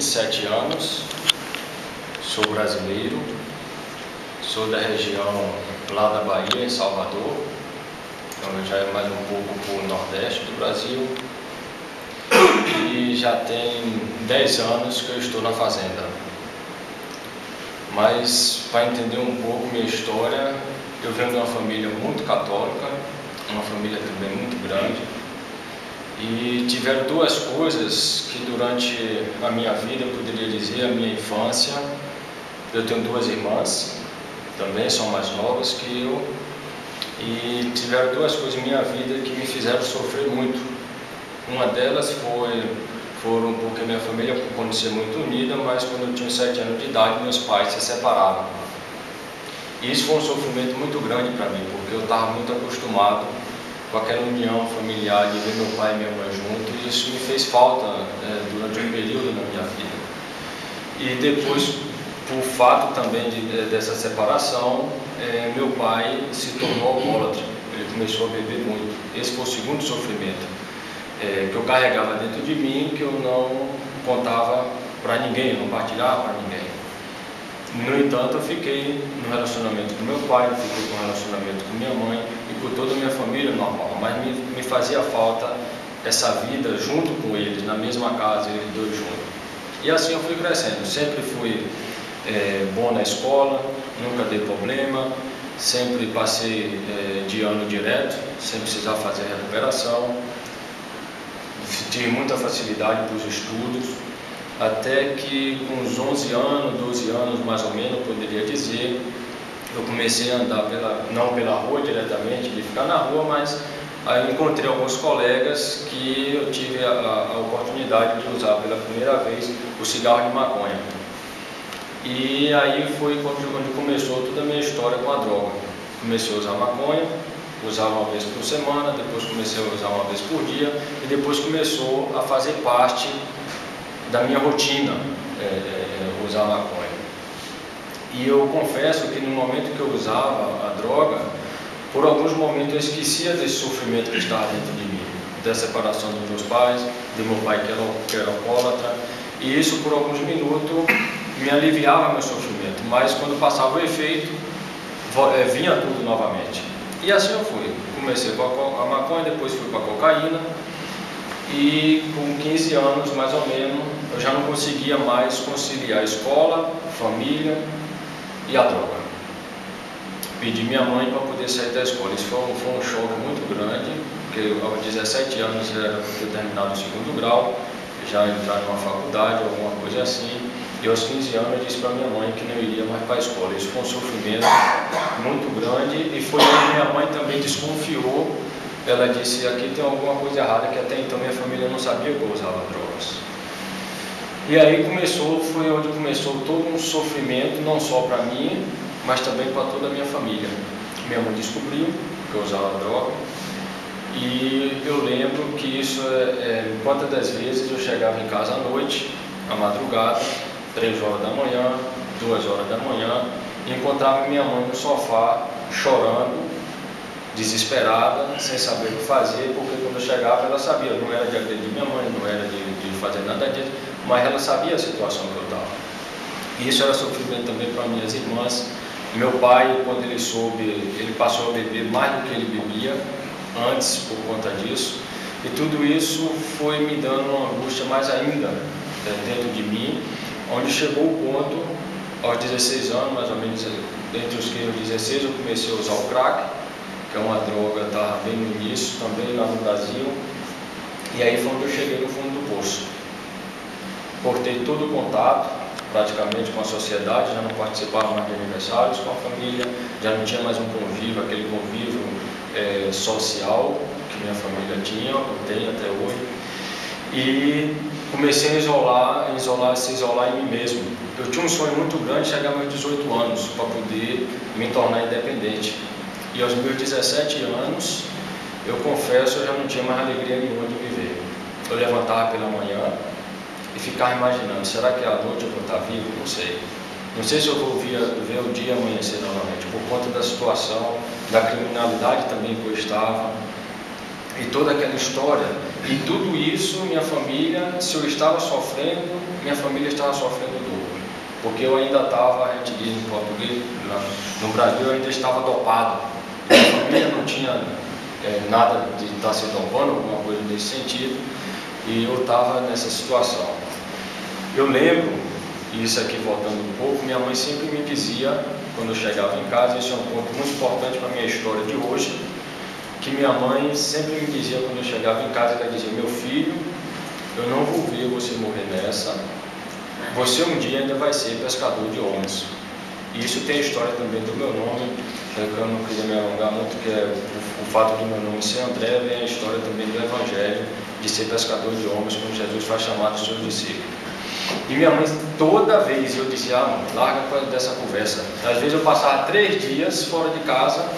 27 anos, sou brasileiro, sou da região lá da Bahia, em Salvador, então já é mais um pouco para o nordeste do Brasil, e já tem 10 anos que eu estou na fazenda. Mas para entender um pouco minha história, eu venho de uma família muito católica, uma família também muito grande, e tiveram duas coisas que durante a minha vida, eu poderia dizer, a minha infância. Eu tenho duas irmãs, também são mais novas que eu, e tiveram duas coisas em minha vida que me fizeram sofrer muito. Uma delas foram porque minha família pode ser muito unida, mas quando eu tinha 7 anos de idade, meus pais se separaram. E isso foi um sofrimento muito grande para mim, porque eu estava muito acostumado com aquela união familiar de ver meu pai e minha mãe juntos, e isso me fez falta durante um período na minha vida. E depois, por fato também dessa separação, meu pai se tornou alcoólatra, ele começou a beber muito. Esse foi o segundo sofrimento que eu carregava dentro de mim, que eu não contava para ninguém, eu não partilhava para ninguém. No entanto, eu fiquei no relacionamento com meu pai, eu fiquei com relacionamento com minha mãe e com toda a minha família normal, mas me fazia falta essa vida junto com eles, na mesma casa, eles dois juntos. E assim eu fui crescendo, sempre fui bom na escola, nunca dei problema, sempre passei de ano direto, sem precisar fazer recuperação, tive muita facilidade para os estudos, até que com uns 11 anos, 12 anos mais ou menos, eu poderia dizer, eu comecei a andar não pela rua diretamente, de ficar na rua, mas aí encontrei alguns colegas que eu tive a oportunidade de usar pela primeira vez o cigarro de maconha. E aí foi onde começou toda a minha história com a droga. Comecei a usar maconha, usava uma vez por semana, depois comecei a usar uma vez por dia, e depois começou a fazer parte da minha rotina usar maconha. E eu confesso que no momento que eu usava a droga, por alguns momentos eu esquecia desse sofrimento que estava dentro de mim, da separação dos meus pais, de meu pai que era alcoólatra, e isso por alguns minutos me aliviava meu sofrimento, mas quando passava o efeito, vinha tudo novamente. E assim eu fui, comecei com a maconha, depois fui para a cocaína, e com 15 anos mais ou menos, eu já não conseguia mais conciliar a escola, família e a droga. Pedi minha mãe para poder sair da escola. Isso foi um choque muito grande, porque aos 17 anos era para ter terminado o segundo grau, já entrar numa faculdade, alguma coisa assim, e aos 15 anos eu disse para minha mãe que não iria mais para a escola. Isso foi um sofrimento muito grande, e foi onde minha mãe também desconfiou. Ela disse: aqui tem alguma coisa errada, que até então minha família não sabia que eu usava drogas. E aí foi onde começou todo um sofrimento, não só para mim, mas também para toda a minha família. Minha mãe descobriu que eu usava droga, e eu lembro que isso, quantas das vezes eu chegava em casa à noite, à madrugada, 3 horas da manhã, 2 horas da manhã, e encontrava minha mãe no sofá, chorando, desesperada, sem saber o que fazer, porque quando eu chegava ela sabia, não era de agredir minha mãe, não era de fazer nada disso, mas ela sabia a situação que eu estava. E isso era sofrimento também para minhas irmãs. Meu pai, quando ele soube, ele passou a beber mais do que ele bebia antes por conta disso, e tudo isso foi me dando uma angústia mais ainda dentro de mim, onde chegou o ponto, aos 16 anos, mais ou menos, entre os 15 e 16, eu comecei a usar o crack, que é uma droga, estava bem no início, também lá no Brasil, e aí foi onde eu cheguei no fundo do poço. Cortei todo o contato, praticamente, com a sociedade, já não participava mais de aniversários com a família, já não tinha mais um convívio, aquele convívio social que minha família tinha, eu tenho até hoje, e comecei a se isolar em mim mesmo. Eu tinha um sonho muito grande, chegar aos meus 18 anos, para poder me tornar independente. E aos meus 17 anos, eu confesso, eu já não tinha mais alegria nenhuma de viver. Eu levantava pela manhã e ficava imaginando: será que à noite eu vou estar vivo? Não sei. Não sei se eu vou ver o dia amanhecer novamente, por conta da situação, da criminalidade também que eu estava, e toda aquela história. E tudo isso, minha família, se eu estava sofrendo, minha família estava sofrendo dor, porque eu ainda estava, a gente diz em português, no Brasil eu ainda estava dopado. Minha família não tinha nada de estar se dopando, alguma coisa nesse sentido, e eu estava nessa situação. Eu lembro, e isso aqui voltando um pouco, minha mãe sempre me dizia, quando eu chegava em casa, isso é um ponto muito importante para a minha história de hoje, que minha mãe sempre me dizia quando eu chegava em casa, ela dizia: meu filho, eu não vou ver você morrer nessa, você um dia ainda vai ser pescador de homens. E isso tem a história também do meu nome, que eu não queria me alongar muito, que é o fato do meu nome ser André, vem a história também do Evangelho, de ser pescador de homens, quando Jesus faz chamar dos seus discípulos. E minha mãe, toda vez eu dizia: mãe, larga dessa conversa. Às vezes eu passava 3 dias fora de casa,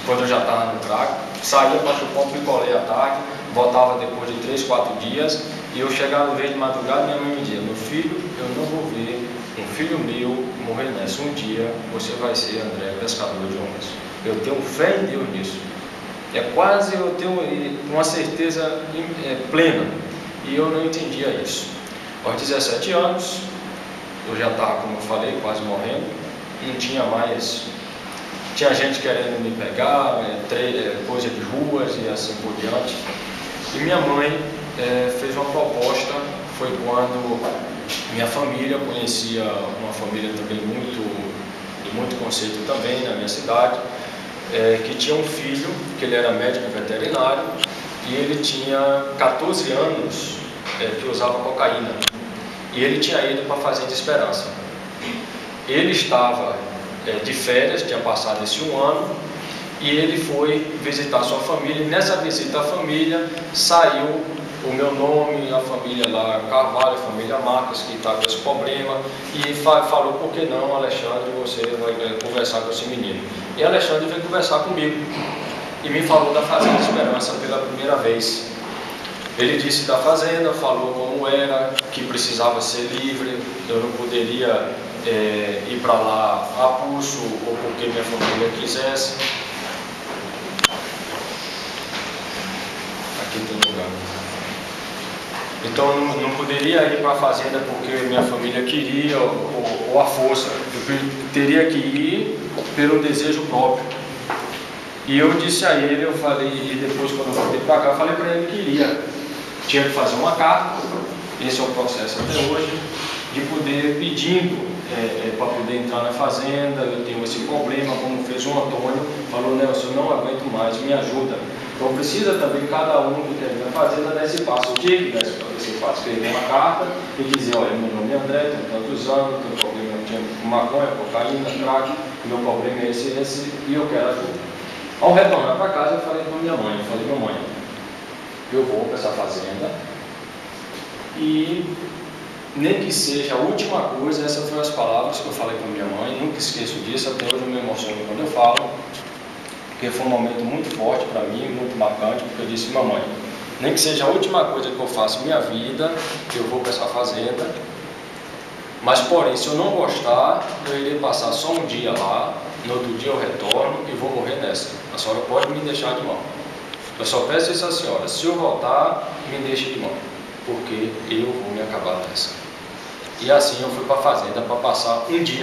quando eu já estava no crack, saía para chupar um picolé à tarde, voltava depois de 3, 4 dias, e eu chegava no meio de madrugada, minha mãe me dizia: meu filho, eu não vou ver um filho meu morrer nessa. Um dia você vai ser, André, pescador de homens. Eu tenho fé em Deus nisso. É quase, eu tenho uma certeza plena, e eu não entendia isso. Aos 17 anos, eu já estava, como eu falei, quase morrendo, não tinha mais. Tinha gente querendo me pegar, coisa de ruas e assim por diante. E minha mãe fez uma proposta, foi quando minha família, conhecia uma família também de muito conceito também na minha cidade, que tinha um filho, que ele era médico veterinário, e ele tinha 14 anos que usava cocaína. E ele tinha ido para a Fazenda Esperança. Ele estava de férias, tinha passado esse 1 ano, e ele foi visitar sua família. E nessa visita à família saiu o meu nome, a família lá Carvalho, a família Marcos, que está com esse problema, e falou: por que não, Alexandre, você vai conversar com esse menino? E Alexandre veio conversar comigo e me falou da Fazenda Esperança pela primeira vez. Ele disse da fazenda, falou como era, que precisava ser livre, eu não poderia ir para lá a pulso ou porque minha família quisesse. Aqui tem lugar. Então eu não poderia ir para a fazenda porque minha família queria ou à força. Eu teria que ir pelo desejo próprio. E eu disse a ele, eu falei, e depois quando eu voltei para cá, eu falei para ele que iria. Tinha que fazer uma carta, esse é o processo até hoje, de poder pedindo para poder entrar na fazenda. Eu tenho esse problema, como fez o Antônio, falou: Nelson, eu não aguento mais, me ajuda. Então precisa também cada um que quer vir na fazenda dar esse passo. O que é esse passo? Escrever uma carta e dizer: olha, meu nome é André, tenho tantos anos, tenho problema com maconha, cocaína, crack, meu problema é esse, e eu quero ajuda. Ao retornar para casa, eu falei para minha mãe, mamãe, eu vou para essa fazenda e nem que seja a última coisa, essas foram as palavras que eu falei para minha mãe, nunca esqueço disso, até hoje eu me emociono quando eu falo, porque foi um momento muito forte para mim, muito marcante, porque eu disse: mamãe, nem que seja a última coisa que eu faço na minha vida, eu vou para essa fazenda, mas porém, se eu não gostar, eu irei passar só um dia lá, no outro dia eu retorno e vou morrer nessa. A senhora pode me deixar de mão. Eu só peço isso à senhora: se eu voltar, me deixe de mão, porque eu vou me acabar nessa. E assim eu fui para a fazenda para passar um dia